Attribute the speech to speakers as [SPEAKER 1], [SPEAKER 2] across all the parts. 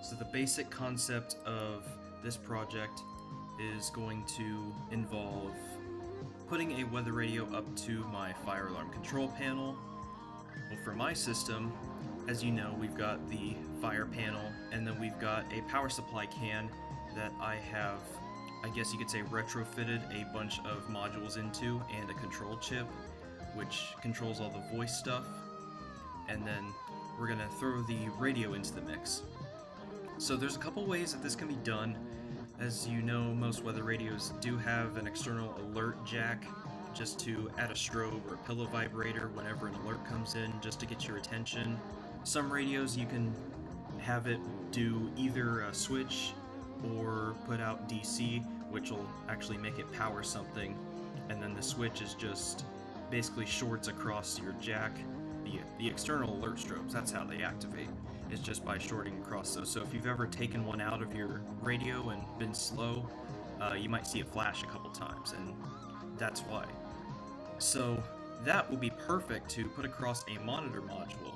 [SPEAKER 1] So the basic concept of this project is going to involve putting a weather radio up to my fire alarm control panel. Well, for my system, as you know, we've got the fire panel, and then we've got a power supply can that I have, I guess you could say, retrofitted a bunch of modules into, and a control chip, which controls all the voice stuff. And then we're gonna throw the radio into the mix. So there's a couple ways that this can be done. As you know, most weather radios do have an external alert jack, just to add a strobe or a pillow vibrator whenever an alert comes in, just to get your attention. Some radios you can have it do either a switch or put out DC, which will actually make it power something, and then the switch is just basically shorts across your jack. The external alert strobes, that's how they activate, is just by shorting across those. So if you've ever taken one out of your radio and been slow, you might see it flash a couple times, and that's why. So that will be perfect to put across a monitor module.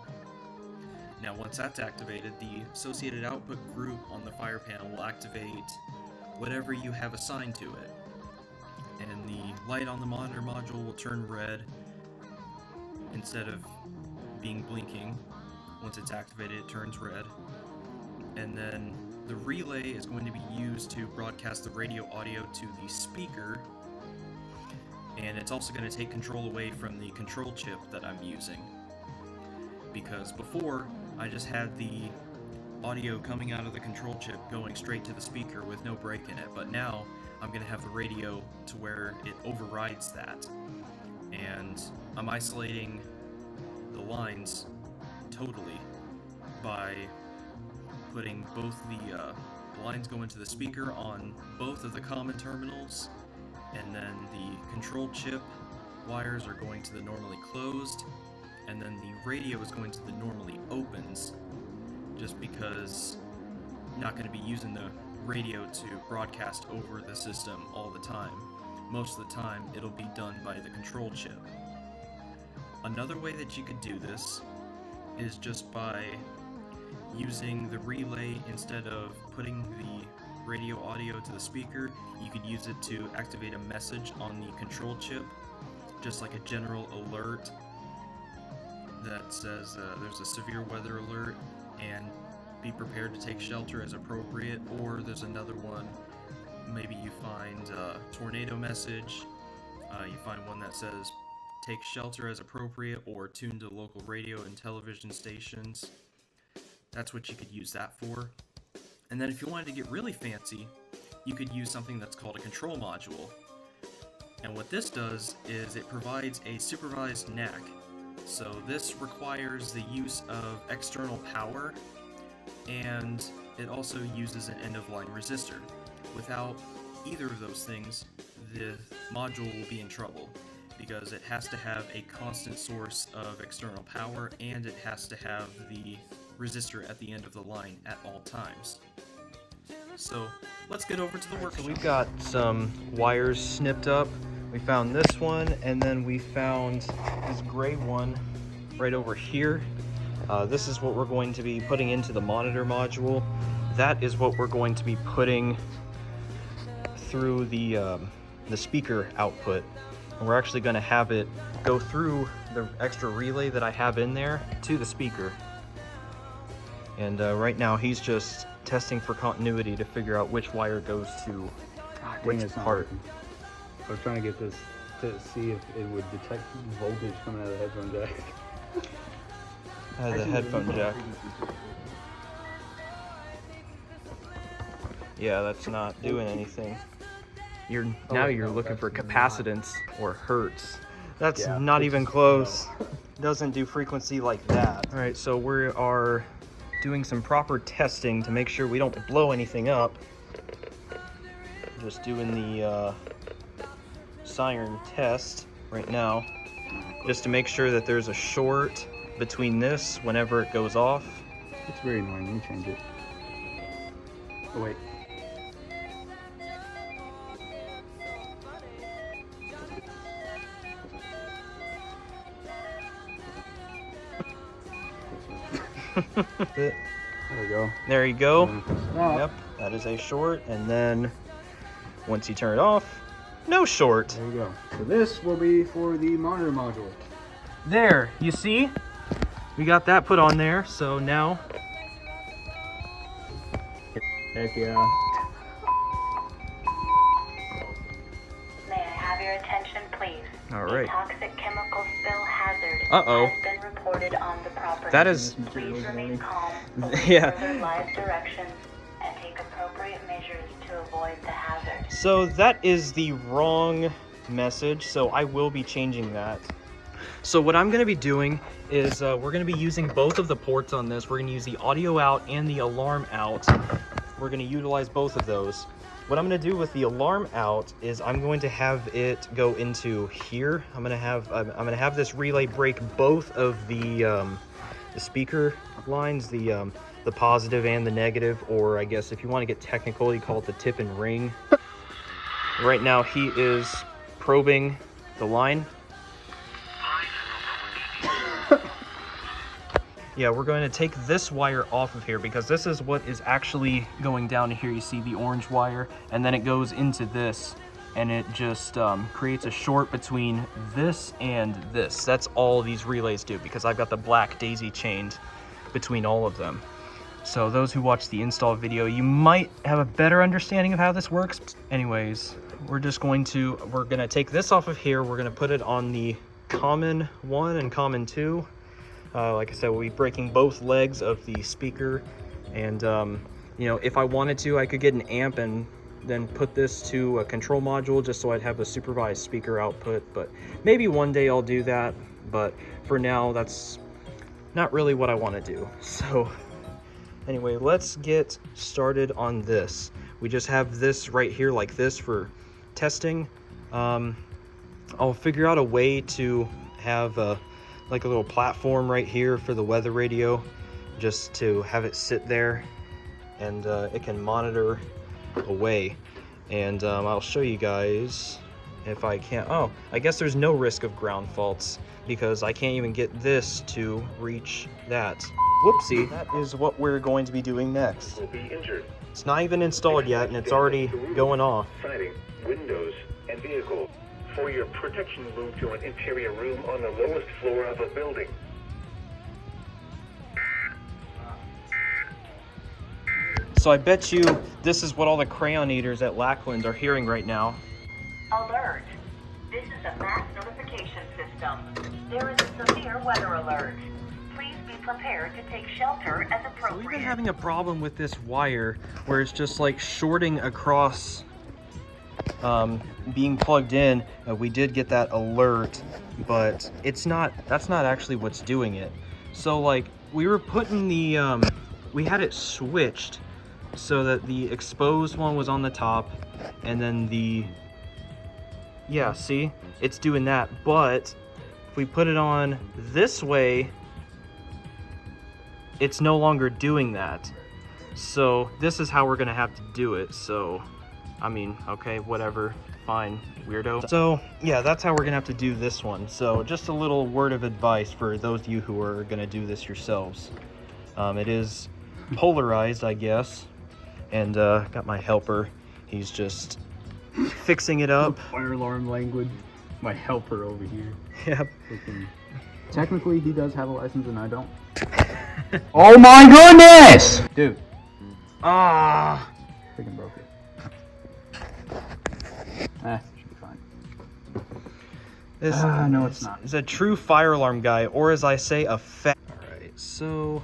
[SPEAKER 1] Now once that's activated, the associated output group on the fire panel will activate whatever you have assigned to it. And the light on the monitor module will turn red instead of being blinking. Once it's activated, it turns red. And then the relay is going to be used to broadcast the radio audio to the speaker. And it's also going to take control away from the control chip that I'm using. Because before, I just had the audio coming out of the control chip going straight to the speaker with no break in it. But now, I'm going to have the radio to where it overrides that. And I'm isolating the lines totally by putting both the lines go into the speaker on both of the common terminals, and then the control chip wires are going to the normally closed, and then the radio is going to the normally opens, just because I'm not going to be using the radio to broadcast over the system all the time. Most of the time it'll be done by the control chip. Another way that you could do this is just by using the relay. Instead of putting the radio audio to the speaker, you could use it to activate a message on the control chip, just like a general alert that says there's a severe weather alert and be prepared to take shelter as appropriate. Or there's another one, maybe you find a tornado message, you find one that says take shelter as appropriate, or tune to local radio and television stations. That's what you could use that for. And then if you wanted to get really fancy, you could use something that's called a control module. And what this does is it provides a supervised NAC. So this requires the use of external power, and it also uses an end-of-line resistor. Without either of those things, the module will be in trouble, because it has to have a constant source of external power, and it has to have the resistor at the end of the line at all times. So let's get over to the workshop. So we've got some wires snipped up. We found this one, and then we found this gray one right over here. This is what we're going to be putting into the monitor module. That is what we're going to be putting through the speaker output. And we're actually going to have it go through the extra relay that I have in there to the speaker. And right now he's just testing for continuity to figure out which wire goes to which part.
[SPEAKER 2] I was trying to get this to see if it would detect voltage coming out of the headphone jack.
[SPEAKER 1] The headphone jack. Yeah, that's not doing anything. Now you're looking for capacitance or hertz. That's not even close. Doesn't do frequency like that. All right, so we are doing some proper testing to make sure we don't blow anything up. Just doing the siren test right now, just to make sure that there's a short between this whenever it goes off.
[SPEAKER 2] It's very annoying. Let me change it. Oh wait. There we go.
[SPEAKER 3] There you go.
[SPEAKER 2] Stop.
[SPEAKER 3] Yep, that is a short. And then once you turn it off, no short.
[SPEAKER 2] There you go. So this will be for the monitor module.
[SPEAKER 3] There, you see? We got that put on there, so now...
[SPEAKER 2] Heck yeah.
[SPEAKER 4] May I have your attention, please?
[SPEAKER 3] All right.
[SPEAKER 4] A toxic chemical spill hazard
[SPEAKER 3] Uh-oh.
[SPEAKER 4] has been reported on the property.
[SPEAKER 3] That is...
[SPEAKER 4] Please remain calm,
[SPEAKER 3] Yeah.
[SPEAKER 4] further live directions, and take appropriate measures to avoid the hazard.
[SPEAKER 3] So that is the wrong message, so I will be changing that. So what I'm going to be doing is we're going to be using both of the ports on this. We're going to use the audio out and the alarm out. We're going to utilize both of those. What I'm going to do with the alarm out is I'm going to have it go into here. I'm going to have this relay break both of the speaker lines, the positive and the negative, or I guess if you want to get technical, you call it the tip and ring. Right now he is probing the line. Yeah, we're going to take this wire off of here because this is what is actually going down to here. You see the orange wire, and then it goes into this, and it just creates a short between this and this. That's all these relays do because I've got the black daisy chained between all of them. So those who watch the install video, you might have a better understanding of how this works. Anyways, we're going to take this off of here. We're going to put it on the common 1 and common 2. Like I said, we'll be breaking both legs of the speaker, and you know, if I wanted to, I could get an amp and then put this to a control module just so I'd have a supervised speaker output. But maybe one day I'll do that, but for now that's not really what I want to do. So anyway, let's get started on this. We just have this right here like this for testing. I'll figure out a way to have like a little platform right here for the weather radio, just to have it sit there and it can monitor away. And I'll show you guys if I can. Oh, I guess there's no risk of ground faults because I can't even get this to reach that. Whoopsie. That is what we're going to be doing next.
[SPEAKER 5] Will be injured.
[SPEAKER 3] It's not even installed yet and it's already going off.
[SPEAKER 5] Siding, windows, and vehicle. For your protection, move to an interior room on the lowest floor of a building.
[SPEAKER 3] So I bet you this is what all the crayon eaters at Lackland are hearing right now.
[SPEAKER 4] Alert. This is a mass notification system. There is a severe weather alert. Please be prepared to take shelter as appropriate.
[SPEAKER 3] So we've been having a problem with this wire where it's just like shorting across being plugged in. We did get that alert, but that's not actually what's doing it. So like we were putting the we had it switched so that the exposed one was on the top, and then see, it's doing that. But if we put it on this way, it's no longer doing that. So this is how we're gonna have to do it. So I mean, okay, whatever, fine, weirdo. So yeah, that's how we're gonna have to do this one. So just a little word of advice for those of you who are gonna do this yourselves. It is polarized, I guess, and got my helper. He's just fixing it up.
[SPEAKER 2] Fire alarm language. My helper over here.
[SPEAKER 3] Yep.
[SPEAKER 2] Technically, he does have a license and I don't. Oh my goodness! Dude.
[SPEAKER 3] Ah.
[SPEAKER 2] Freaking broke it. Should be fine.
[SPEAKER 3] This
[SPEAKER 2] no, it's not.
[SPEAKER 3] is a true fire alarm guy, or as I say, a fat. Alright, so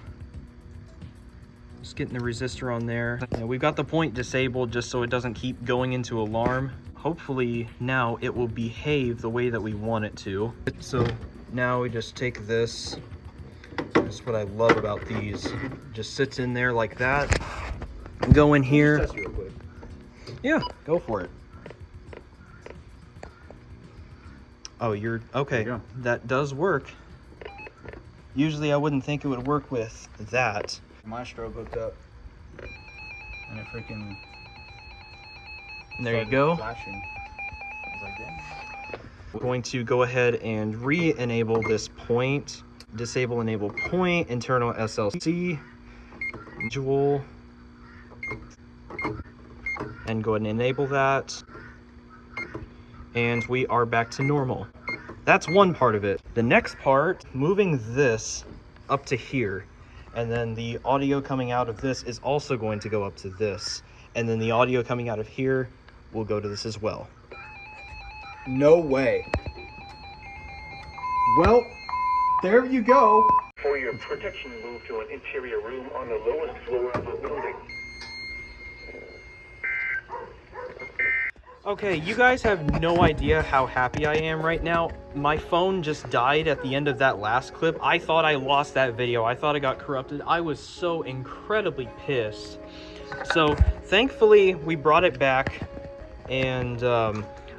[SPEAKER 3] just getting the resistor on there. Yeah, we've got the point disabled just so it doesn't keep going into alarm. Hopefully now it will behave the way that we want it to. So now we just take this. That's what I love about these. Just sits in there like that. Go in here.
[SPEAKER 2] Test real quick.
[SPEAKER 3] Yeah, go for it. Oh, you're okay.
[SPEAKER 2] There you go.
[SPEAKER 3] That does work. Usually I wouldn't think it would work with that.
[SPEAKER 2] My strobe hooked up. And it freaking...
[SPEAKER 3] And there you go.
[SPEAKER 2] Flashing. I was like, damn.
[SPEAKER 3] We're going to go ahead and re-enable this point. Disable enable point, internal SLC. module and go ahead and enable that. And we are back to normal. That's one part of it. The next part, moving this up to here, and then the audio coming out of this is also going to go up to this. And then the audio coming out of here will go to this as well.
[SPEAKER 2] No way. Well, there you go.
[SPEAKER 5] For your protection, move to an interior room on the lowest floor of the building.
[SPEAKER 3] Okay, you guys have no idea how happy I am right now. My phone just died at the end of that last clip. I thought I lost that video. I thought it got corrupted. I was so incredibly pissed. So thankfully we brought it back, and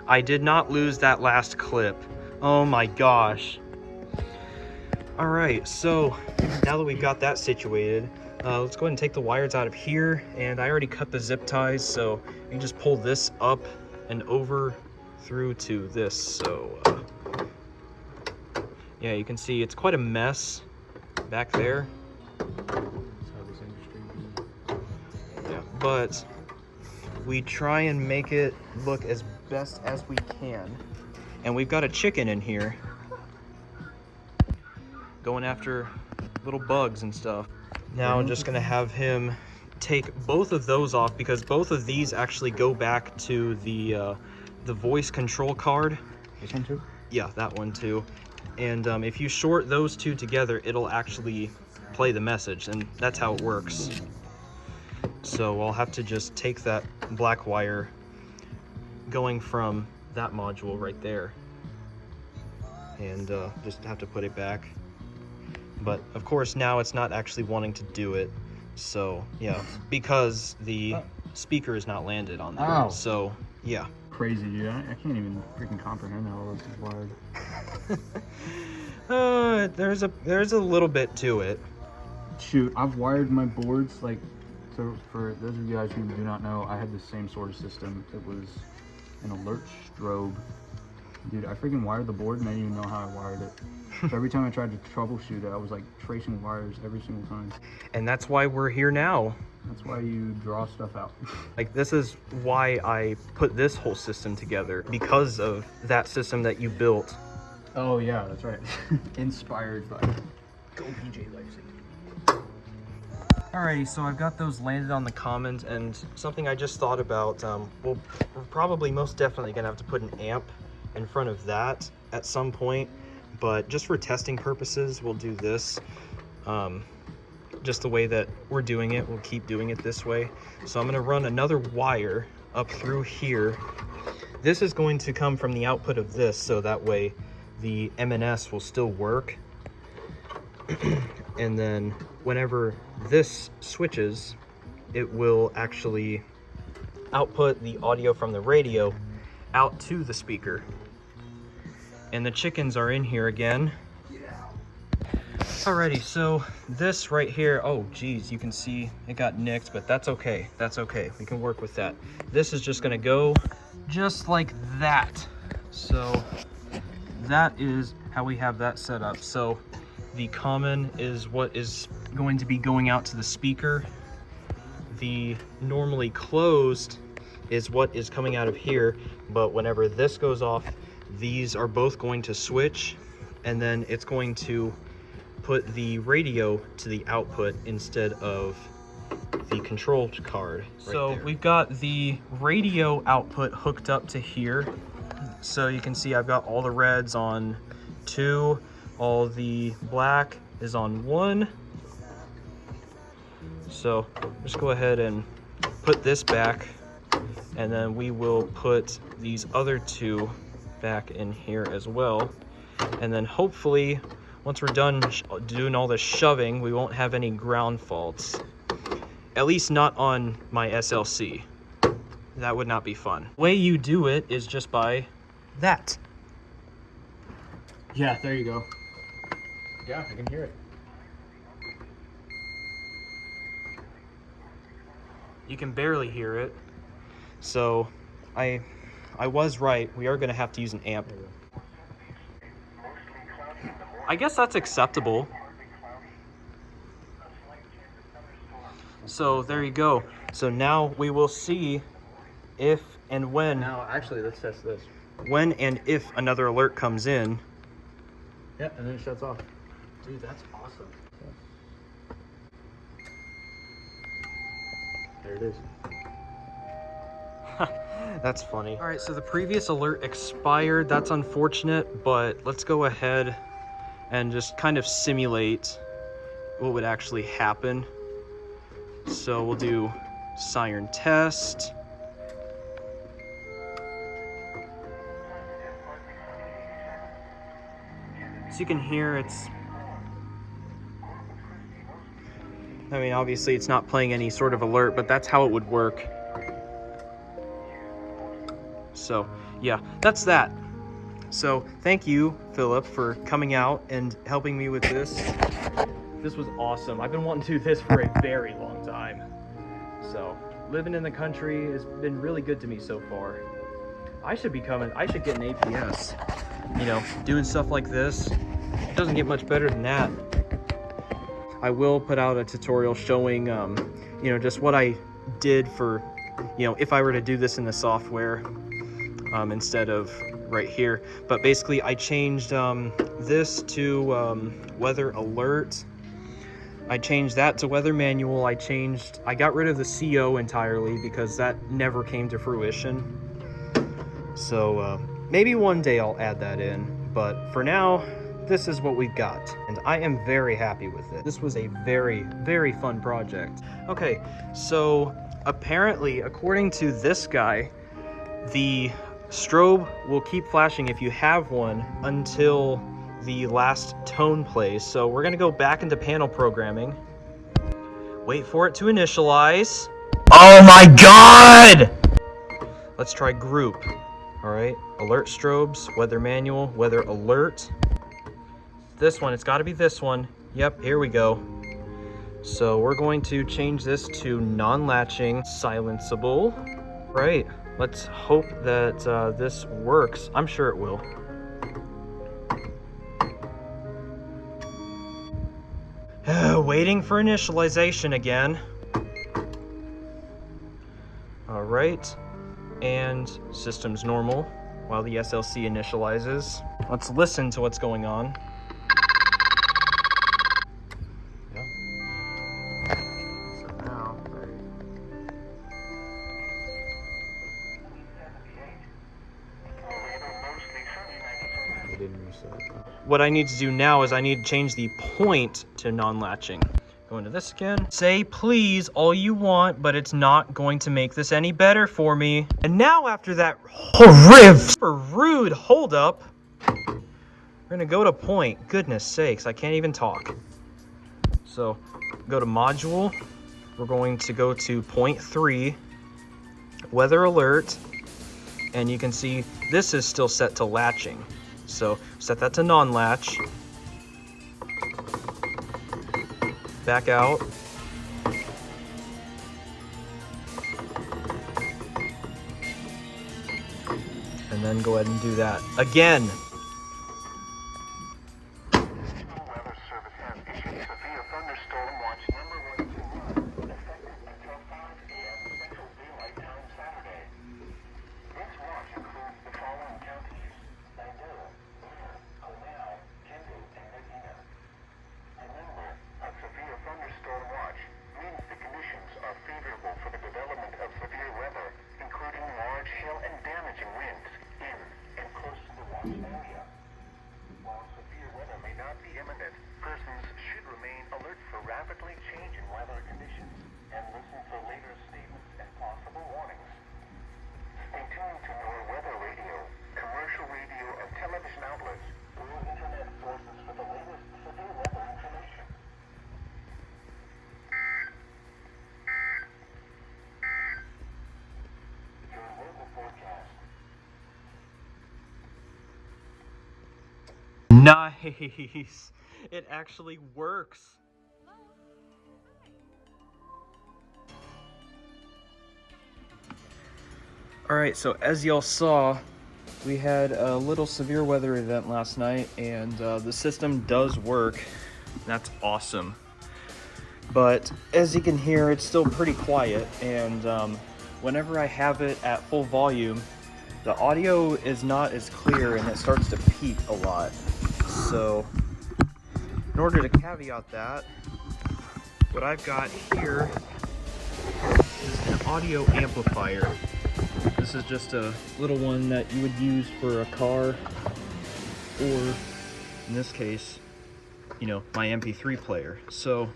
[SPEAKER 3] I did not lose that last clip. Oh my gosh. All right, so now that we've got that situated, let's go ahead and take the wires out of here. And I already cut the zip ties, so you can just pull this up and over through to this. So yeah, you can see it's quite a mess back there. Yeah, but we try and make it look as best as we can. And we've got a chicken in here going after little bugs and stuff. Now I'm just gonna have him take both of those off, because both of these actually go back to the voice control card.
[SPEAKER 2] This one too?
[SPEAKER 3] Yeah, that one too. And if you short those two together, it'll actually play the message, and that's how it works. So I'll have to just take that black wire going from that module right there, and just have to put it back. But of course now it's not actually wanting to do it. So yeah, because the speaker is not landed on there.
[SPEAKER 2] Oh.
[SPEAKER 3] So yeah.
[SPEAKER 2] Crazy, dude. I can't even freaking comprehend how all this is wired.
[SPEAKER 3] There's a little bit to it.
[SPEAKER 2] Shoot, I've wired my boards like, so for those of you guys who do not know, I had the same sort of system. It was an alert strobe. Dude, I freaking wired the board and I didn't even know how I wired it. So every time I tried to troubleshoot it, I was like tracing wires every single time.
[SPEAKER 3] And that's why we're here now.
[SPEAKER 2] That's why you draw stuff out.
[SPEAKER 3] Like, this is why I put this whole system together, because of that system that you built.
[SPEAKER 2] Oh yeah, that's right. Inspired by GeauxPJLifeSafetyfor.
[SPEAKER 3] Alrighty, so I've got those landed on the commons, and something I just thought about, we're probably most definitely gonna have to put an amp in front of that at some point, but just for testing purposes, we'll do this. Just the way that we're doing it, we'll keep doing it this way. So I'm gonna run another wire up through here. This is going to come from the output of this, so that way the M&S will still work. And then whenever this switches, it will actually output the audio from the radio out to the speaker. And the chickens are in here again. Alrighty, so this right here, oh geez, you can see it got nicked, but that's okay. That's okay. We can work with that. This is just gonna go just like that. So that is how we have that set up. So the common is what is going to be going out to the speaker. The normally closed is what is coming out of here, but whenever this goes off, these are both going to switch, and then it's going to put the radio to the output instead of the control card right so there. We've got the radio output hooked up to here, so you can see I've got all the reds on 2, all the black is on 1. So just go ahead and put this back, and then we will put these other 2 back in here as well. And then hopefully once we're done doing all this shoving, we won't have any ground faults. At least not on my SLC. That would not be fun. The way you do it is just by that.
[SPEAKER 2] Yeah, there you go. Yeah, I can hear it.
[SPEAKER 3] You can barely hear it. So I was right. We are gonna have to use an amp. I guess that's acceptable. So there you go. So now we will see if and when.
[SPEAKER 2] Now, actually, let's test this.
[SPEAKER 3] When and if another alert comes in.
[SPEAKER 2] Yeah, and then it shuts off. Dude, that's awesome. There it is.
[SPEAKER 3] That's funny. All right, so the previous alert expired. That's unfortunate, but let's go ahead and just kind of simulate what would actually happen. So we'll do siren test. So you can hear I mean, obviously it's not playing any sort of alert, but that's how it would work. So, yeah, that's that. So, thank you, Philip, for coming out and helping me with this. This was awesome. I've been wanting to do this for a very long time. So, living in the country has been really good to me so far. I should get an APS. You know, doing stuff like this, it doesn't get much better than that. I will put out a tutorial showing, you know, just what I did for, you know, if I were to do this in the software instead of right here. But basically, I changed this to weather alert. I changed that to weather manual. I got rid of the CO entirely because that never came to fruition. So maybe one day I'll add that in. But for now, this is what we've got, and I am very happy with it. This was a very, very fun project. Okay, so apparently, according to this guy, the strobe will keep flashing if you have one until the last tone plays. So we're gonna go back into panel programming, wait for it to initialize.
[SPEAKER 6] Oh my god!
[SPEAKER 3] Let's try group. All right, alert strobes, weather manual, weather alert. This one, it's got to be this one. Yep, here we go. So we're going to change this to non-latching, silenceable. Right, let's hope that this works. I'm sure it will. Waiting for initialization again. All right, and system's normal while the SLC initializes. Let's listen to what's going on. What I need to do now is I need to change the point to non-latching. Go into this again. Say please all you want, but it's not going to make this any better for me. And now after that rude hold up, we're gonna go to point. Goodness sakes, I can't even talk. So go to module. We're going to go to point 3, weather alert, and you can see this is still set to latching. So set that to non-latch. Back out. And then go ahead and do that again.
[SPEAKER 5] Weather Service has issued severe thunderstorm watch number 121, effective until 5 p.m. Central Daylight Time Saturday. This watch includes the following counties: Bandera, Luna, Conao, Kindu, and Medina. Remember, a severe thunderstorm watch means the conditions are favorable for the development of severe weather, including large hail and damaging winds in and close to the watch area. While severe weather may not be imminent, persons should remain alert for rapidly changing weather conditions and listen for later statements and possible warnings. Stay tuned to our weather radio, commercial radio, and television outlets, or internet sources for the latest severe weather information. Your weather forecast.
[SPEAKER 3] Nice. It actually works. All right, so as y'all saw, we had a little severe weather event last night, and the system does work. That's awesome. but as you can hear, it's still pretty quiet, and whenever I have it at full volume, the audio is not as clear and it starts to peak a lot. So in order to caveat that, what I've got here is an audio amplifier. This is just a little one that you would use for a car, or in this case, you know, my MP3 player. So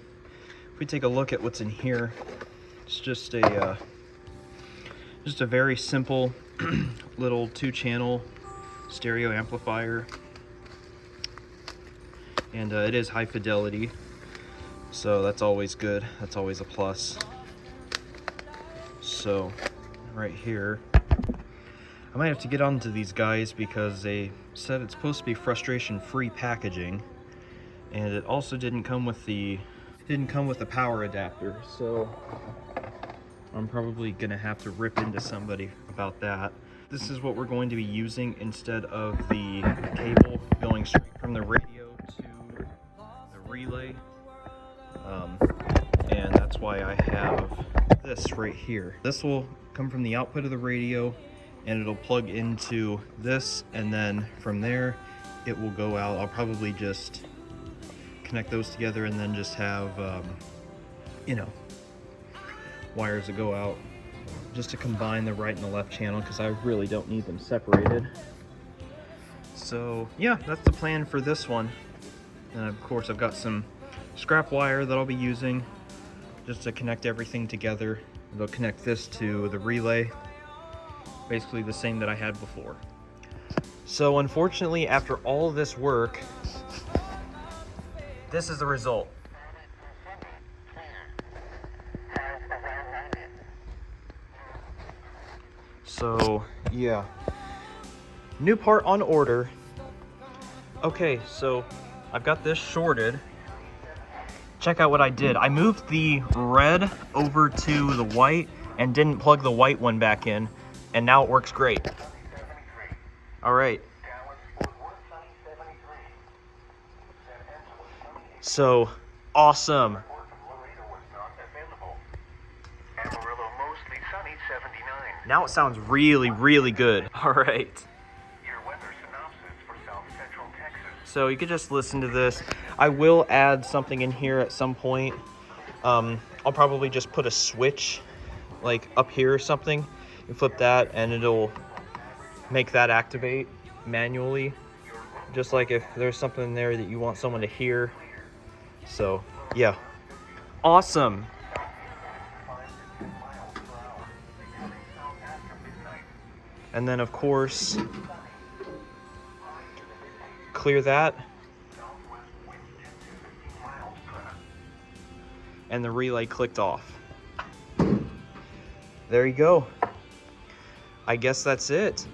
[SPEAKER 3] if we take a look at what's in here, it's just a very simple little 2-channel stereo amplifier, and it is high fidelity, so that's always good. That's always a plus. So right here, I might have to get onto these guys because they said it's supposed to be frustration-free packaging, and it also didn't come with the power adapter. So I'm probably gonna have to rip into somebody about that. This is what we're going to be using instead of the cable going straight from the radio to the relay, and that's why I have this right here. This will come from the output of the radio, and it'll plug into this, and then from there it will go out. I'll probably just connect those together and then just have you know, wires that go out just to combine the right and the left channel, because I really don't need them separated. So yeah, that's the plan for this one. And of course I've got some scrap wire that I'll be using just to connect everything together. They'll connect this to the relay, basically the same that I had before. So unfortunately, after all this work, this is the result. So yeah, new part on order. Okay, so I've got this shorted. Check out what I did. I moved the red over to the white and didn't plug the white one back in, and now it works great. All right. So awesome. Now it sounds really, really good. All right. So you could just listen to this. I will add something in here at some point. I'll probably just put a switch like up here or something. You flip that and it'll make that activate manually. Just like if there's something there that you want someone to hear. So yeah, awesome. And then of course, clear that. And the relay clicked off. There you go. I guess that's it.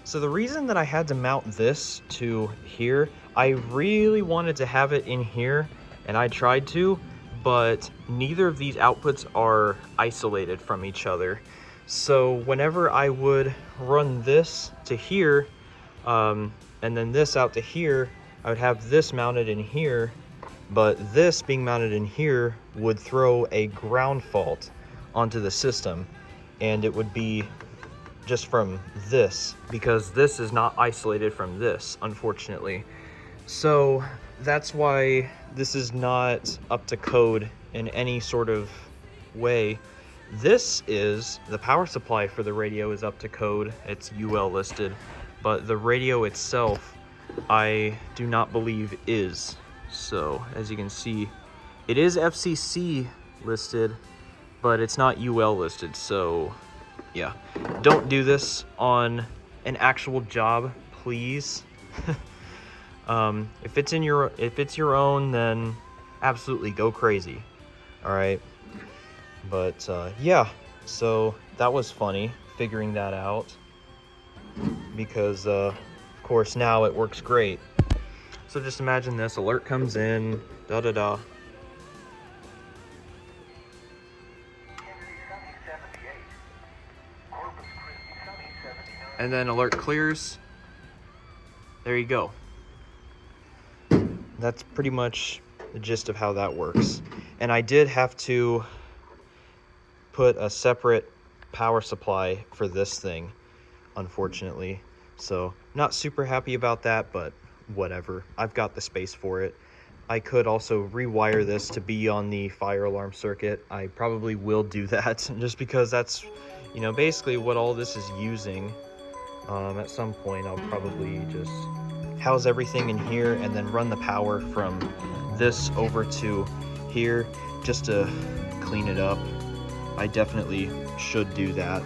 [SPEAKER 3] So the reason that I had to mount this to here, I really wanted to have it in here, and I tried to, but neither of these outputs are isolated from each other. So whenever I would run this to here, and then this out to here, I would have this mounted in here, but this being mounted in here would throw a ground fault onto the system, and it would be just from this, because this is not isolated from this, unfortunately. So that's why this is not up to code in any sort of way. This is, the power supply for the radio is up to code, it's UL listed, but the radio itself, I do not believe is. So as you can see, it is FCC listed, but it's not UL listed. So yeah, don't do this on an actual job, please. If it's your own, then absolutely go crazy. All right. But yeah, so that was funny figuring that out, because of course now it works great. So just imagine this, alert comes in, da da da. And then alert clears. There you go. That's pretty much the gist of how that works. And I did have to put a separate power supply for this thing, unfortunately. So not super happy about that, but whatever. I've got the space for it. I could also rewire this to be on the fire alarm circuit. I probably will do that just because that's, you know, basically what all this is using. At some point I'll probably just house everything in here and then run the power from this over to here just to clean it up. I definitely should do that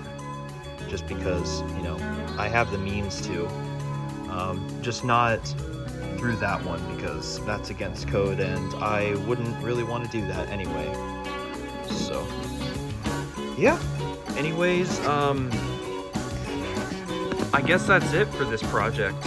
[SPEAKER 3] just because, you know, I have the means to. Just not through that one because that's against code and I wouldn't really want to do that anyway. So, yeah. Anyways, I guess that's it for this project.